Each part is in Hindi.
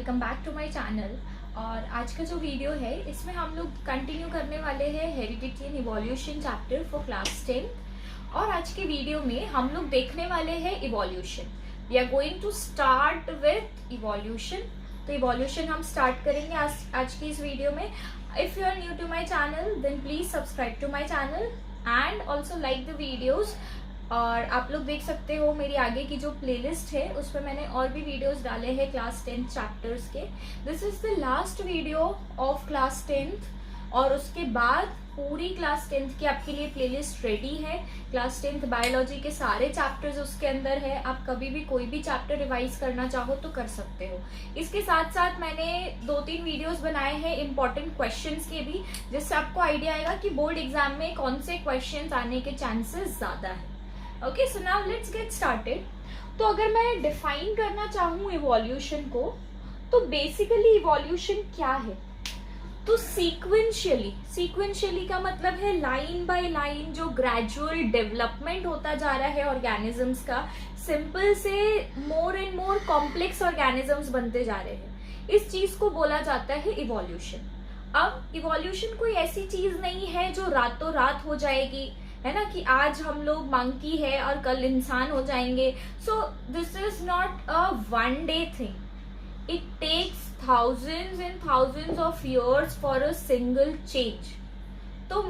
Welcome back to my channel. और आज का जो वीडियो है इसमें हम लोग कंटिन्यू करने वाले हैं heredity and evolution chapter for class 10। और आज के वीडियो में हम लोग देखने वाले हैं evolution. We are going to start with evolution. तो इवोल्यूशन हम स्टार्ट करेंगे आज की इस वीडियो में। If you are new to my channel then please subscribe to my channel and also like the videos. और आप लोग देख सकते हो मेरी आगे की जो प्लेलिस्ट है उस पर मैंने और भी वीडियोस डाले हैं क्लास 10 चैप्टर्स के। This is the last video of class 10th और उसके बाद पूरी क्लास 10th की आपके लिए प्लेलिस्ट रेडी है। क्लास 10th बायोलॉजी के सारे चैप्टर्स उसके अंदर है। आप कभी भी कोई भी चैप्टर रिवाइज करना चाहो तो कर सकते हो। इसके साथ साथ मैंने 2-3 वीडियोस बनाए हैं इंपॉर्टेंट क्वेश्चंस के भी, जिससे आपको आइडिया आएगा कि बोर्ड एग्जाम में कौन से क्वेश्चंस आने के चांसेस ज्यादा है। Okay, so now let's get started. तो अगर मैं डिफाइन करना चाहूँ इवोल्यूशन को, तो बेसिकली इवोल्यूशन क्या है? तो सीक्वेंशियली का मतलब है लाइन बाय लाइन जो ग्रेजुअल डेवलपमेंट होता जा रहा है ऑर्गेनिजम्स का। सिंपल से more and more complex organisms बनते जा रहे हैं, इस चीज को बोला जाता है इवोल्यूशन। अब इवोल्यूशन कोई ऐसी चीज नहीं है जो रातों रात हो जाएगी, है ना, कि आज हम लोग मंकी है और कल इंसान हो जाएंगे। So this is not a one day thing. It takes thousands and thousands of years for a single change। तो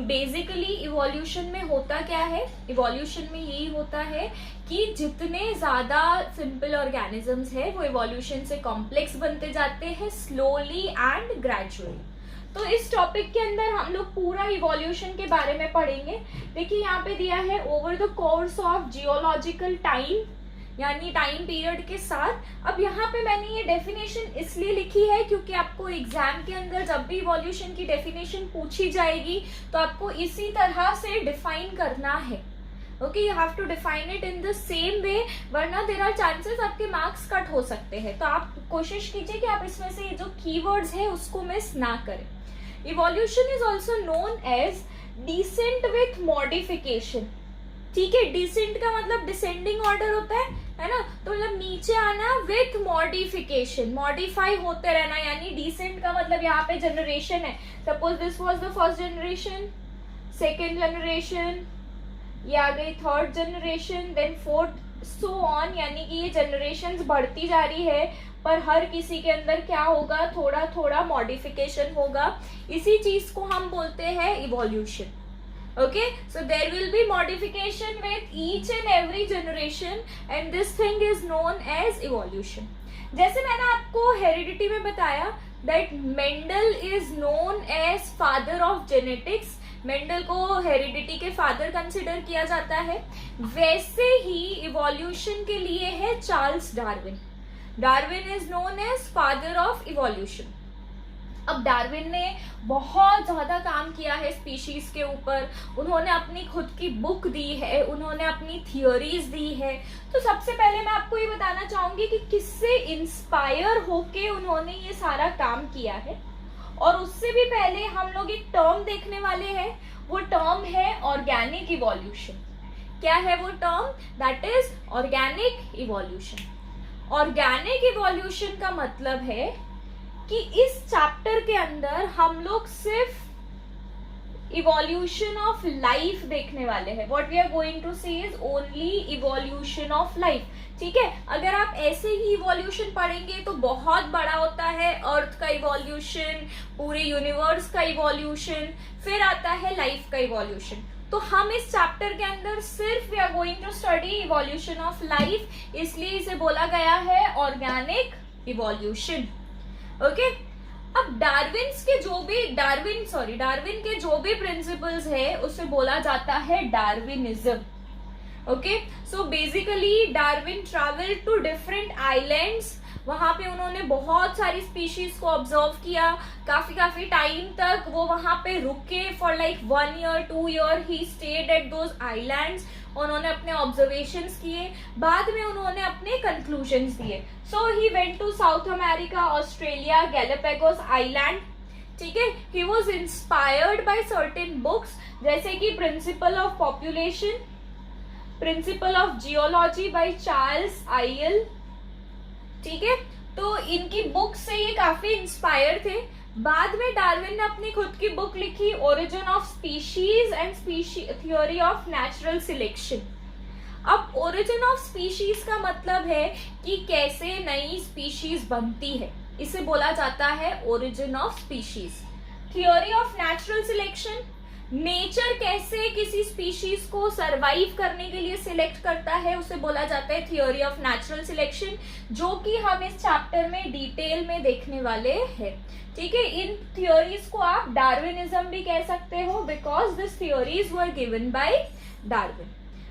बेसिकली इवोल्यूशन में होता क्या है? इवोल्यूशन में यही होता है कि जितने ज्यादा सिंपल ऑर्गेनिजम्स है वो इवोल्यूशन से कॉम्प्लेक्स बनते जाते हैं स्लोली एंड ग्रेजुअली। तो इस टॉपिक के अंदर हम लोग पूरा इवोल्यूशन के बारे में पढ़ेंगे। देखिए यहाँ पे दिया है over the course of geological time, यानी टाइम पीरियड के साथ। अब यहाँ पे मैंने ये डेफिनेशन इसलिए लिखी है क्योंकि आपको एग्जाम के अंदर जब भी इवोल्यूशन की डेफिनेशन पूछी जाएगी तो आपको इसी तरह से डिफाइन करना है। Okay, you have to define it in the same way, वरना देयर आर चांसेस आपके मार्क्स कट हो सकते हैं। तो आप कोशिश कीजिए कि आप इसमें से जो कीवर्ड्स है उसको मिस ना करें। Evolution is also known as descent with modification। ठीक है, डिसेंट का मतलब डिसेंडिंग ऑर्डर होता है ना, तो मतलब नीचे आना विथ मॉडिफिकेशन, मॉडिफाई होते रहना। यानी डिसेंट का मतलब यहाँ पे जनरेशन है। Suppose this was the first generation, second generation, ये आ गई third generation, then fourth, so on. यानी कि ये जनरेशंस बढ़ती जा रही है, पर हर किसी के अंदर क्या होगा, थोड़ा थोड़ा मॉडिफिकेशन होगा। इसी चीज को हम बोलते हैं evolution. Okay, so there will be modification with each and every generation and this thing is known as evolution. जैसे मैंने आपको हेरिडिटी में बताया that Mendel is known as father of genetics. Mendel को हेरिडिटी के फादर कंसिडर किया जाता है। वैसे ही इवोल्यूशन के लिए है Charles Darwin. Darwin is known as father of evolution. अब डार्विन ने बहुत ज्यादा काम किया है स्पीशीज के ऊपर। उन्होंने अपनी खुद की बुक दी है, उन्होंने अपनी थियोरीज दी है। तो सबसे पहले मैं आपको ये बताना चाहूंगी कि किससे इंस्पायर होके उन्होंने ये सारा काम किया है। और उससे भी पहले हम लोग एक टर्म देखने वाले हैं, वो टर्म है ऑर्गेनिक इवोल्यूशन। क्या है वो term? That is organic evolution. Organic evolution का मतलब है कि इस चैप्टर के अंदर हम लोग सिर्फ इवोल्यूशन ऑफ लाइफ देखने वाले हैं। What we are going to see is only evolution of life. ठीक है, अगर आप ऐसे ही इवोल्यूशन पढ़ेंगे तो बहुत बड़ा होता है, अर्थ का इवोल्यूशन, पूरे यूनिवर्स का इवोल्यूशन, फिर आता है लाइफ का इवोल्यूशन। तो हम इस चैप्टर के अंदर सिर्फ we are going to study evolution of life, इसलिए इसे बोला गया है ऑर्गेनिक इवोल्यूशन। ओके, अब डार्विन के जो भी प्रिंसिपल्स है उसे बोला जाता है Darwinism. Okay, so basically Darwin travel to different islands. वहां पे उन्होंने बहुत सारी स्पीशीज को ऑब्जर्व किया। काफी टाइम तक वो वहां पे रुके, for like 1 year 2 year he stayed at those islands. उन्होंने अपने ऑब्जर्वेशंस किए, बाद में उन्होंने अपने कंक्लूजन्स दिए। So he went to South America, Australia, Galapagos island. ठीक है, he was inspired by certain books जैसे कि principle of population, principle of geology by Charles Lyell. ठीक है, तो इनकी बुक से ये काफी इंस्पायर थे। बाद में डार्विन ने अपनी खुद की बुक लिखी, origin of species and theory of natural selection. अब ओरिजिन ऑफ स्पीशीज का मतलब है कि कैसे नई स्पीशीज बनती है, इसे बोला जाता है origin of species. Theory of natural selection, nature कैसे किसी स्पीशीज को सरवाइव करने के लिए सिलेक्ट करता है, उसे बोला जाता है थ्योरी ऑफ नेचुरल सिलेक्शन, जो कि हम इस चैप्टर में डिटेल में देखने वाले हैं। ठीक है, इन थ्योरीज को आप डार्विनिज्म भी कह सकते हो, because this theories were given by Darwin.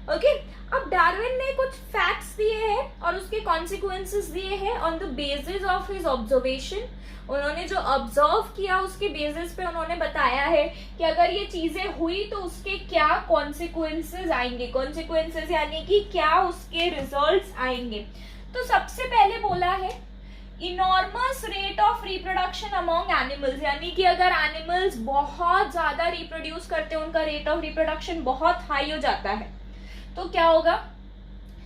Okay, अब डार्विन ने कुछ फैक्ट्स दिए हैं और उसके कॉन्सिक्वेंसेस दिए हैं on the basis of his observation. उन्होंने जो ऑब्जर्व किया उसके बेसिस पे उन्होंने बताया है कि अगर ये चीजें हुई तो उसके क्या कॉन्सिक्वेंसेस आएंगे, कॉन्सिक्वेंसेस यानी कि क्या उसके रिजल्ट्स आएंगे। तो सबसे पहले बोला है enormous rate of reproduction among animals, यानी कि अगर एनिमल्स बहुत ज्यादा रिप्रोड्यूस करते हैं, उनका रेट ऑफ रिप्रोडक्शन बहुत हाई हो जाता है, तो क्या होगा,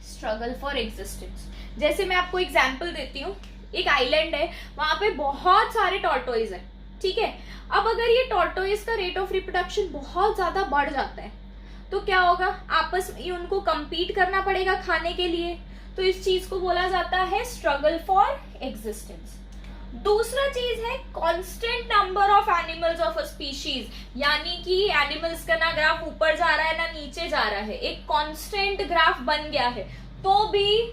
स्ट्रगल फॉर एग्जिस्टेंस। जैसे मैं आपको एग्जांपल देती हूँ, एक आइलैंड है, वहां पे बहुत सारे टॉर्टोइज हैं, ठीक है। अब अगर ये टॉर्टोइज का रेट ऑफ रिप्रोडक्शन बहुत ज्यादा बढ़ जाता है तो क्या होगा, आपस में उनको compete करना पड़ेगा खाने के लिए, तो इस चीज को बोला जाता है स्ट्रगल फॉर एग्जिस्टेंस। दूसरा चीज है constant number of animals of a species, यानी कि एनिमल्स का ना ग्राफ ऊपर जा रहा है ना नीचे जा रहा है, एक कांस्टेंट ग्राफ बन गया है, तो भी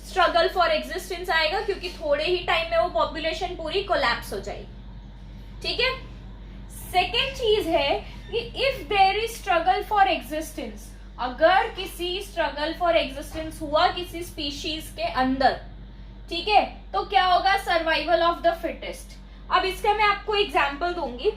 स्ट्रगल फॉर एग्जिस्टेंस आएगा, क्योंकि थोड़े ही टाइम में वो पॉपुलेशन पूरी कोलैप्स हो जाएगी। ठीक है, सेकेंड चीज है कि if there is struggle for existence, अगर किसी स्ट्रगल फॉर एग्जिस्टेंस हुआ किसी स्पीशीज के अंदर, ठीक है, तो क्या होगा, सर्वाइवल ऑफ द फिटेस्ट। अब इसका मैं आपको एग्जांपल दूंगी।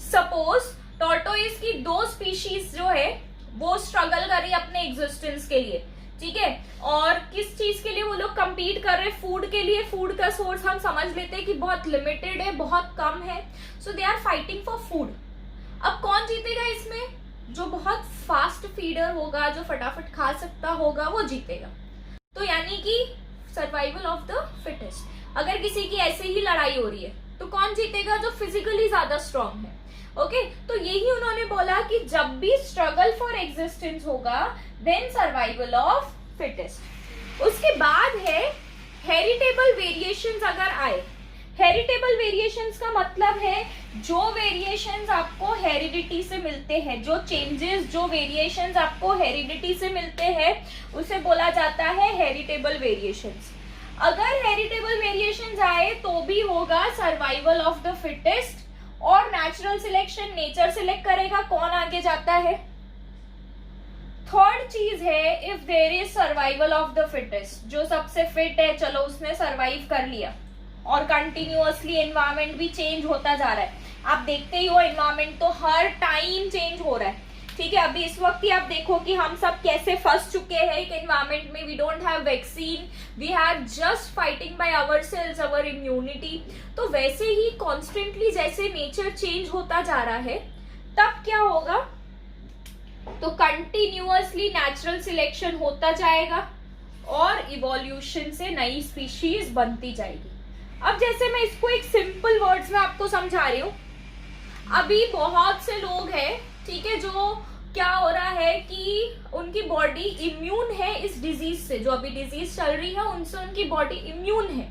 सपोज टॉर्टोइज की दो स्पीशीज जो है वो स्ट्रगल कर रही है अपने एग्जिस्टेंस के लिए, ठीक है, और किस चीज के लिए वो लोग compete कर रहे हैं, फूड के लिए। फूड का सोर्स हम समझ लेते हैं कि बहुत लिमिटेड है, बहुत कम है, so they are fighting for food. अब कौन जीतेगा इसमें, जो बहुत फास्ट फीडर होगा, जो फटाफट खा सकता होगा, वो जीतेगा। तो यानी कि सर्वाइवल ऑफ द फिटेस्ट। अगर किसी की ऐसे ही लड़ाई हो रही है तो कौन जीतेगा, जो फिजिकली ज्यादा स्ट्रांग है। ओके, तो यही उन्होंने बोला कि जब भी स्ट्रगल फॉर एग्जिस्टेंस होगा देन सर्वाइवल ऑफ फिटेस्ट। उसके बाद है हेरिटेबल वेरिएशंस अगर आए। हेरिटेबल वेरिएशंस का मतलब है जो वेरिएशंस आपको हेरिडिटी से मिलते हैं, जो चेंजेस, जो वेरिएशंस आपको हेरिडिटी से मिलते हैं, उसे बोला जाता है हेरिटेबल वेरिएशंस। अगर हेरिटेबल वेरिएशंस आए तो भी होगा सर्वाइवल ऑफ द फिटेस्ट, और नेचुरल सिलेक्शन, नेचर सिलेक्ट करेगा कौन आगे जाता है। थर्ड चीज है if there is survival of the fittest, जो सबसे फिट है, चलो उसने सर्वाइव कर लिया, और कंटिन्यूअसली एनवायरमेंट भी चेंज होता जा रहा है। आप देखते ही हो एनवायरमेंट तो हर टाइम चेंज हो रहा है, ठीक है। अभी इस वक्त ही आप देखो कि हम सब कैसे फंस चुके हैं एक एनवायरमेंट में, we don't have vaccine, we are just fighting by ourselves, our immunity. तो वैसे ही कॉन्स्टेंटली जैसे नेचर चेंज होता जा रहा है, तब क्या होगा, तो कंटिन्यूअसली नेचुरल सिलेक्शन होता जाएगा और इवोल्यूशन से नई स्पीशीज बनती जाएगी। अब जैसे मैं इसको एक सिंपल वर्ड्स में आपको समझा रही हूँ, अभी बहुत से लोग हैं, ठीक है, जो क्या हो रहा है कि उनकी बॉडी इम्यून है इस डिजीज से, जो अभी डिजीज चल रही है उनसे उनकी बॉडी इम्यून है।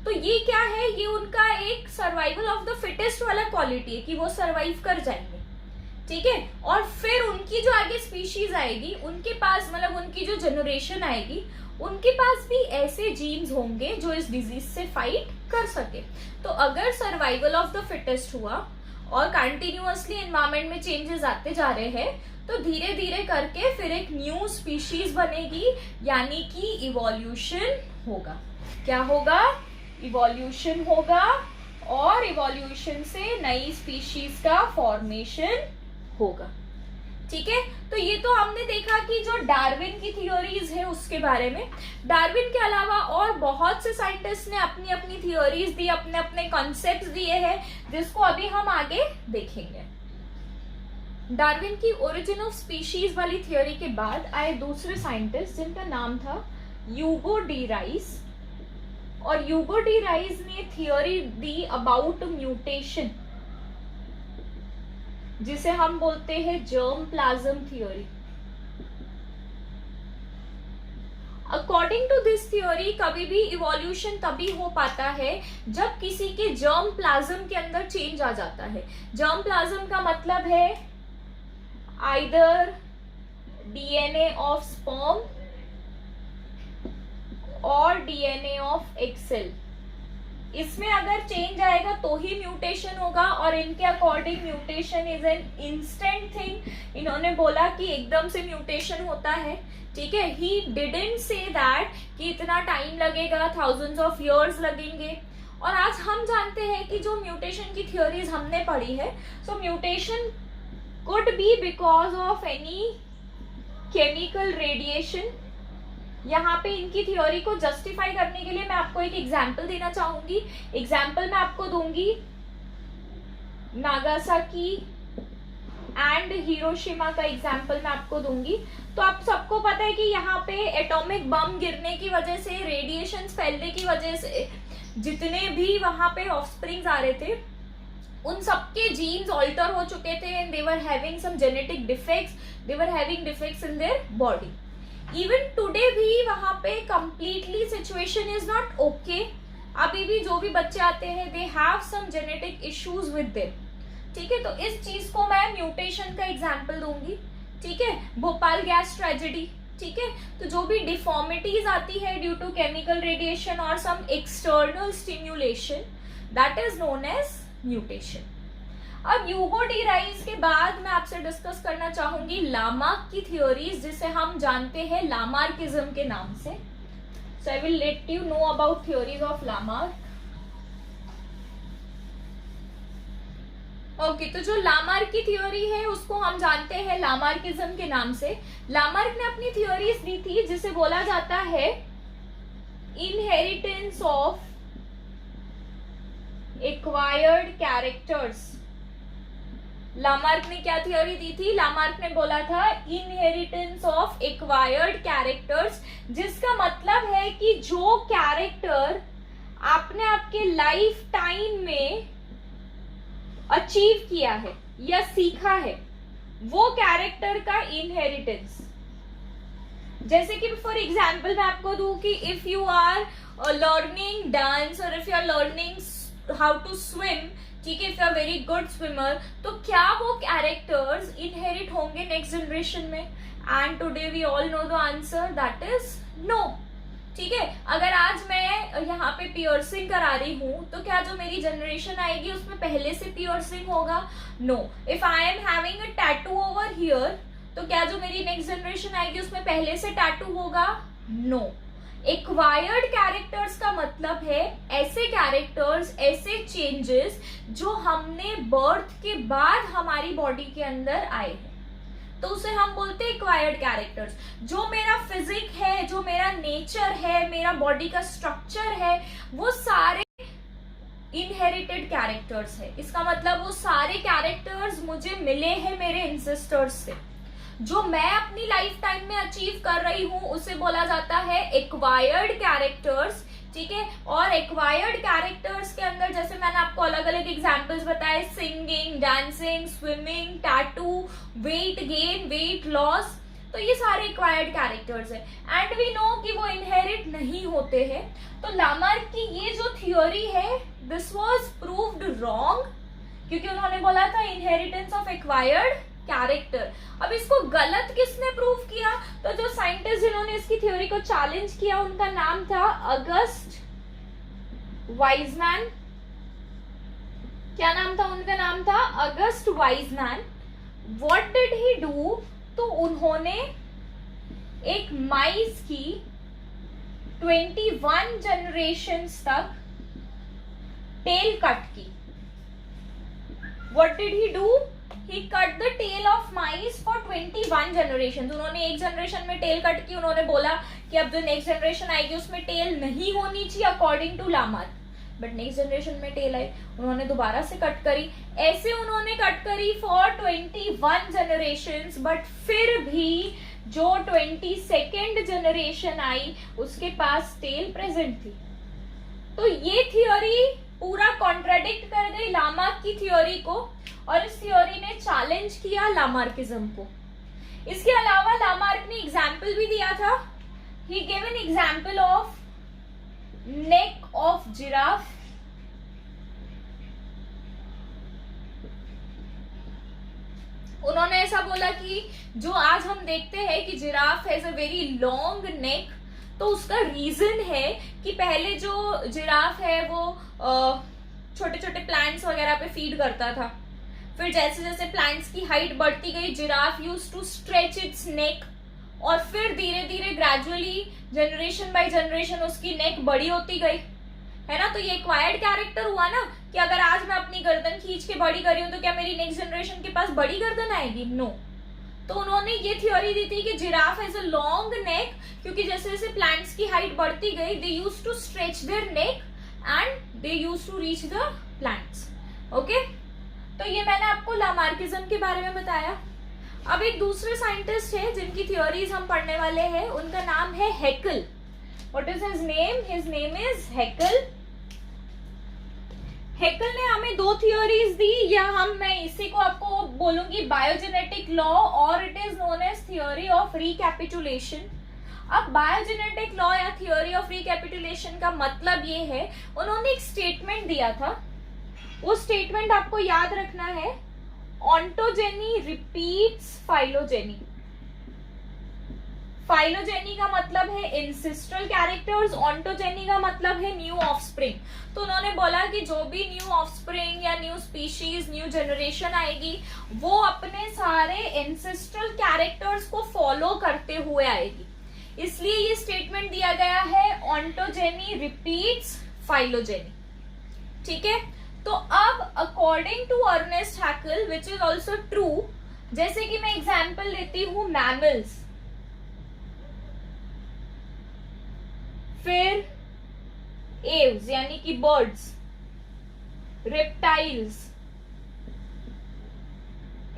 तो ये क्या है, ये उनका एक सर्वाइवल ऑफ द फिटेस्ट वाला क्वालिटी है कि वो सर्वाइव कर जाएंगे, ठीक है। और फिर उनकी जो आगे स्पीशीज आएगी, उनके पास मतलब उनकी जो जनरेशन आएगी, उनके पास भी ऐसे जीन्स होंगे जो इस डिजीज से फाइट कर सके। तो अगर सर्वाइवल ऑफ द फिटेस्ट हुआ और कंटिन्यूअसली एनवायरमेंट में चेंजेस आते जा रहे हैं, तो धीरे धीरे करके फिर एक न्यू स्पीशीज बनेगी, यानी कि इवोल्यूशन होगा। क्या होगा, इवोल्यूशन होगा, और इवोल्यूशन से नई स्पीशीज का फॉर्मेशन होगा, ठीक है। तो ये तो हमने देखा कि जो डार्विन की थियोरीज है उसके बारे में। डार्विन के अलावा और बहुत से साइंटिस्ट ने अपनी अपनी थियोरीज दी, अपने अपने कॉन्सेप्ट्स दिए हैं, जिसको अभी हम आगे देखेंगे। डार्विन की ओरिजिन ऑफ स्पीशीज वाली थियोरी के बाद आए दूसरे साइंटिस्ट जिनका नाम था ह्यूगो डी राइस। और ह्यूगो डी राइस ने थियोरी दी अबाउट म्यूटेशन, जिसे हम बोलते हैं germ plasm theory. According to this theory कभी भी इवोल्यूशन तभी हो पाता है जब किसी के जर्म प्लाज्म के अंदर चेंज आ जाता है। जर्म प्लाज्म का मतलब है आइदर डीएनए ऑफ स्पर्म और डीएनए ऑफ एग सेल। इसमें अगर चेंज आएगा तो ही म्यूटेशन होगा, और इनके according mutation is an instant thing. इन्होंने बोला कि एकदम से म्यूटेशन होता है, ठीक है। ही डिडंट से दैट कि इतना टाइम लगेगा, थाउजेंड्स ऑफ इयर्स लगेंगे। और आज हम जानते हैं कि जो म्यूटेशन की थ्योरीज हमने पढ़ी है, so mutation could be because of any chemical radiation. यहाँ पे इनकी थ्योरी को जस्टिफाई करने के लिए मैं आपको एक एग्जाम्पल देना चाहूंगी। एग्जाम्पल मैं आपको दूंगी नागासाकी एंड हिरोशिमा का एग्जाम्पल मैं आपको दूंगी। तो आप सबको पता है कि यहाँ पे एटॉमिक बम गिरने की वजह से, रेडिएशन फैलने की वजह से जितने भी वहां पे ऑफस्प्रिंग्स आ रहे थे, उन सबके जीन्स ऑल्टर हो चुके थे and they were having some genetic defects, they were having defects in their body. Even today भी वहां पे completely situation is not okay. अभी भी जो भी बच्चे आते हैं they have some genetic issues with them, ठीक है। तो इस चीज को मैं म्यूटेशन का एग्जांपल दूंगी, ठीक है। भोपाल गैस ट्रेजेडी, ठीक है। तो जो भी डिफॉर्मिटीज आती है ड्यू टू केमिकल रेडिएशन और some external stimulation, that is known as mutation. अब ह्यूगो डी राइस के बाद मैं आपसे डिस्कस करना चाहूंगी लामार्क की थ्योरीज, जिसे हम जानते हैं लामार्किज्म के नाम से। So I will let you know about theories of Lamarck. Okay, तो जो लामार्क की थ्योरी है उसको हम जानते हैं लामार्किज्म के नाम से। लामार्क ने अपनी थ्योरीज दी थी जिसे बोला जाता है inheritance of acquired characters. Lamarck ने क्या थ्योरी दी थी? लामार्क ने बोला था इनहेरिटेंस ऑफ एक्वायर्ड कैरेक्टर्स, जिसका मतलब है कि जो कैरेक्टर आपने आपके लाइफ टाइम में अचीव किया है या सीखा है, वो कैरेक्टर का इनहेरिटेंस। जैसे कि फॉर एग्जाम्पल मैं आपको दूं कि if you are learning dance और if you are learning how to swim, ठीक है, if you are very good swimmer, तो क्या वो कैरेक्टर्स इनहेरिट होंगे नेक्स्ट जनरेशन में? And today we all know the answer, that is no, ठीक है। अगर आज मैं यहाँ पे पियर्सिंग करा रही हूँ तो क्या जो मेरी जनरेशन आएगी उसमें पहले से पियर्सिंग होगा? No. If I am having a tattoo over here, तो क्या जो मेरी नेक्स्ट जनरेशन आएगी उसमें पहले से टैटू होगा? नो। एक्वायर्ड कैरेक्टर्स का मतलब है ऐसे कैरेक्टर्स, ऐसे चेंजेस जो हमने बर्थ के बाद हमारी बॉडी के अंदर आए हैं, तो उसे हम बोलते हैं एक्वायर्ड कैरेक्टर्स। जो मेरा फिजिक है, जो मेरा नेचर है, मेरा बॉडी का स्ट्रक्चर है, वो सारे इनहेरिटेड कैरेक्टर्स है। इसका मतलब वो सारे कैरेक्टर्स मुझे मिले हैं मेरे एंसेस्टर्स से। जो मैं अपनी लाइफ टाइम में अचीव कर रही हूं उसे बोला जाता है एक्वायर्ड कैरेक्टर्स, ठीक है। और एक्वायर्ड कैरेक्टर्स के अंदर जैसे मैंने आपको अलग अलग एग्जांपल्स बताए, singing, dancing, swimming, tattoo, weight gain, weight loss, तो ये सारे एक्वायर्ड कैरेक्टर्स है। एंड वी नो कि वो इनहेरिट नहीं होते हैं। तो लामार्क की ये जो थ्योरी है, दिस वाज प्रूव्ड रॉन्ग, क्योंकि उन्होंने बोला था इनहेरिटेंस ऑफ एक्वायर्ड कैरेक्टर। अब इसको गलत किसने प्रूव किया? तो जो साइंटिस्ट जिन्होंने इसकी थ्योरी को चैलेंज किया उनका नाम था अगस्ट वाइजमैन। क्या नाम था उनका? नाम था August Weismann. What did he do? तो उन्होंने एक माइस की 21 जनरेशंस तक टेल कट की। What did he do? He cut the tail of mice for 21 generations. उन्होंने एक जनरेशन में टेल कट की। उन्होंने बोला कि अब जो नेक्स्ट जनरेशन आएगी उसमें टेल नहीं होनी चाहिए according to Lamarck, but next generation में टेल आई, उन्होंने दोबारा से कट करी। ऐसे उन्होंने कट करी फॉर 21 जनरेशंस, बट फिर भी जो 22nd जनरेशन आई उसके पास टेल प्रेजेंट थी। तो ये थियोरी पूरा कॉन्ट्राडिक्ट कर गई लामार्क की थियोरी को, और इस थियोरी ने चैलेंज किया लामार्किज्म को। इसके अलावा लामार्क ने एग्जाम्पल भी दिया था। He gave an example of neck of giraffe, उन्होंने ऐसा बोला कि जो आज हम देखते हैं कि giraffe has a very long neck, तो उसका रीजन है कि पहले जो जिराफ है वो छोटे छोटे प्लांट्स वगैरह पे फीड करता था। फिर जैसे जैसे प्लांट्स की हाइट बढ़ती गई, giraffe used to stretch its neck, और फिर धीरे धीरे ग्रेजुअली जनरेशन बाय जनरेशन उसकी नेक बड़ी होती गई, है ना। तो ये एक्वायर्ड कैरेक्टर हुआ ना, कि अगर आज मैं अपनी गर्दन खींच के बड़ी कर रही हूं तो क्या मेरी नेक्स्ट जनरेशन के पास बड़ी गर्दन आएगी? नो। तो उन्होंने ये थ्योरी दी थी कि giraffe has a long neck, क्योंकि जैसे जैसे प्लांट्स की हाइट बढ़ती गई, they used to stretch their neck and they used to reach the plants. Okay, तो ये मैंने आपको लामार्किज्म के बारे में बताया। अब एक दूसरे साइंटिस्ट है जिनकी थ्योरीज हम पढ़ने वाले हैं, उनका नाम है Hückel. What is his name? His name is Hückel. Hückel ने हमें दो थियोरीज दी, या मैं इसी को आपको बोलूंगी बायोजेनेटिक लॉ, और it is known as theory of recapitulation. अब बायोजेनेटिक लॉ या थियोरी ऑफ रिकैपिटुलेशन का मतलब ये है, उन्होंने एक स्टेटमेंट दिया था, वो स्टेटमेंट आपको याद रखना है, ऑन्टोजेनी रिपीट्स फाइलोजेनी। फाइलोजेनी का मतलब है इंसिस्ट्रल कैरेक्टर्स, ऑन्टोजेनी का मतलब है न्यू ऑफस्प्रिंग। तो उन्होंने बोला कि जो भी न्यू ऑफस्प्रिंग या न्यू स्पीशीज, न्यू जनरेशन आएगी, वो अपने सारे इंसिस्ट्रल कैरेक्टर्स को फॉलो करते हुए आएगी। इसलिए ये स्टेटमेंट दिया गया है, ऑन्टोजेनी रिपीट्स फाइलोजेनी। ठीक है, तो अब according to Ernst Haeckel, which is also true, जैसे कि मैं एग्जाम्पल लेती हूं मैमल्स, फिर एव्स यानी कि birds, reptiles,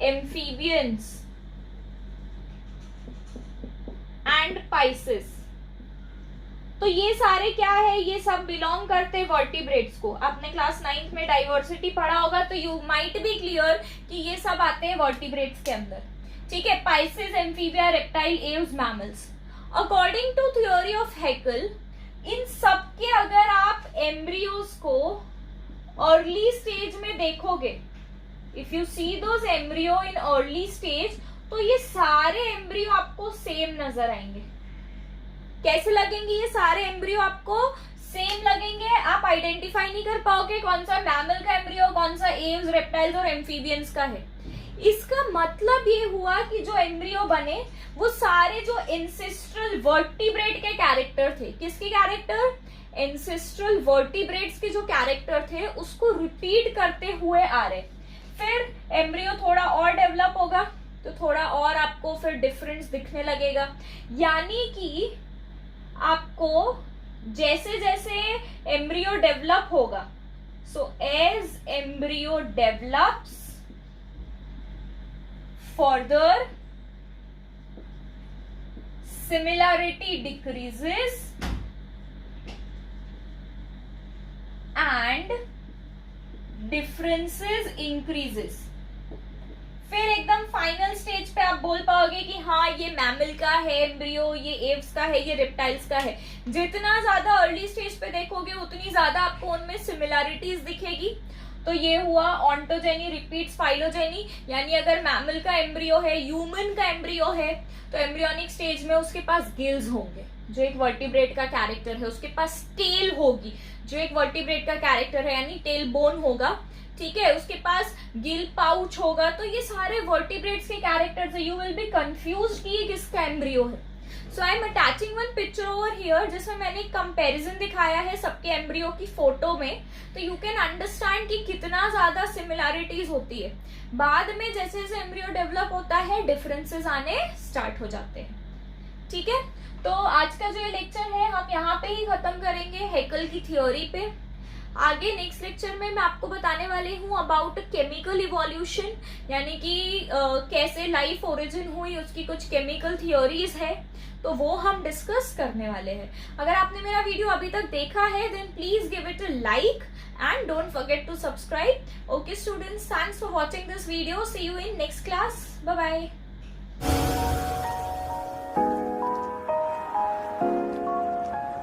amphibians and Pisces. तो ये सारे क्या है? ये सब बिलोंग करते हैं वर्टिब्रेट्स को। आपने क्लास 9th में डाइवर्सिटी पढ़ा होगा, तो यू माइट बी क्लियर कि ये सब आते हैं वर्टिब्रेट्स के अंदर। ठीक है, Pisces, Amphibia, reptile, Aves, mammals. According to theory of Haeckel, इन सब के अगर आप एम्ब्रियोज को अर्ली स्टेज में देखोगे, if you see those embryo in early stage, तो ये सारे एम्ब्रियो आपको सेम नजर आएंगे। कैसे लगेंगे? ये सारे एम्ब्रियो आपको सेम लगेंगे। आप आइडेंटिफाई नहीं कर पाओगे कौन सा मैमल का एम्ब्रियो, कौन सा एव्स, रेप्टाइल्स और एम्फीबियंस का है। इसका मतलब ये हुआ कि जो एम्ब्रियो बने वो सारे जो इंसेस्ट्रल वर्टिब्रेट के कैरेक्टर थे, किसके कैरेक्टर? इंसेस्ट्रल वर्टिब्रेट्स के जो कैरेक्टर थे उसको रिपीट करते हुए आ रहे। फिर एम्ब्रियो थोड़ा और डेवलप होगा तो थोड़ा और आपको फिर डिफरेंस दिखने लगेगा, यानी कि आपको जैसे जैसे एम्ब्रियो डेवलप होगा, so as embryo develops further similarity decreases and differences increases। फिर एकदम फाइनल स्टेज पे आप बोल पाओगे कि हाँ ये मैमल का है एम्ब्रियो, ये एव्स का है, ये रेप्टाइल्स का है। जितना ज्यादा अर्ली स्टेज पे देखोगे उतनी ज्यादा आपको उनमें सिमिलैरिटीज दिखेगी। तो ये हुआ ऑन्टोजेनी रिपीट्स फाइलोजेनी, यानी अगर मैमल का एम्ब्रियो है, ह्यूमन का एम्ब्रियो है, तो एम्ब्रियोनिक स्टेज में उसके पास गिल्स होंगे, जो एक वर्टिब्रेट का कैरेक्टर है। उसके पास टेल होगी, जो एक वर्टिब्रेट का कैरेक्टर है, यानी टेल बोन होगा। ठीक है, उसके पास गिल पाउच होगा। तो ये सारे वर्टिब्रेट्स के कैरेक्टर्स है। यू विल बी कंफ्यूज्ड कि ये किसका एम्ब्रियो है। So I am attaching one picture over here, जिसमें मैंने एक कंपैरिजन दिखाया है सबके एम्ब्रियो की फोटो में, तो यू कैन अंडरस्टैंड कि कितना ज्यादा सिमिलैरिटीज होती है। बाद में जैसे जैसे एम्ब्रियो डेवलप होता है डिफरेंसेस आने स्टार्ट हो जाते हैं। ठीक है, तो आज का जो ये लेक्चर है हम यहाँ पे ही खत्म करेंगे हैकेल की थ्योरी पे। आगे नेक्स्ट लेक्चर में मैं आपको बताने वाली हूँ अबाउट केमिकल इवोल्यूशन, यानी कि कैसे लाइफ ओरिजिन हुई, उसकी कुछ केमिकल थियोरीज है, तो वो हम डिस्कस करने वाले हैं। अगर आपने मेरा वीडियो अभी तक देखा है then please give it a like and don't forget to subscribe. Okay students, thanks for watching this video. See you in next class. Bye bye.